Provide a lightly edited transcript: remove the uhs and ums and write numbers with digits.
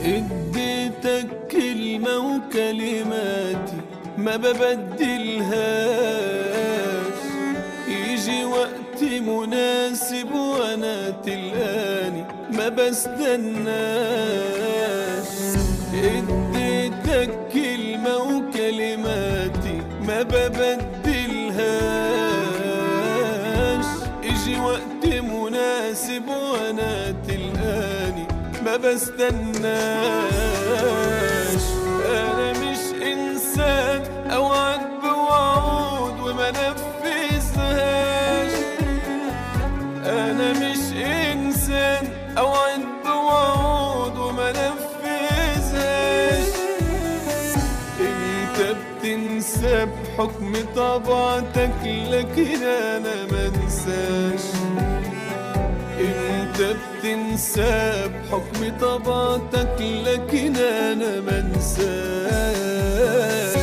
اديتك كلمة وكلماتي ما ببدلهاش، يجي وقت مناسب وانا تلقاني ما بستناش. اديتك كلمة وكلماتي ما ببدلهاش، يجي وقت مناسب وانا تلقاني ما بستناش. انا مش انسان اوعد بوعود وما نفذهاش، انا مش انسان اوعد بوعود وما نفذهاش. انت بتنسى بحكم طبيعتك لكن انا منساش، انت بتنسى بحكم طبيعتك لكن انا منساش.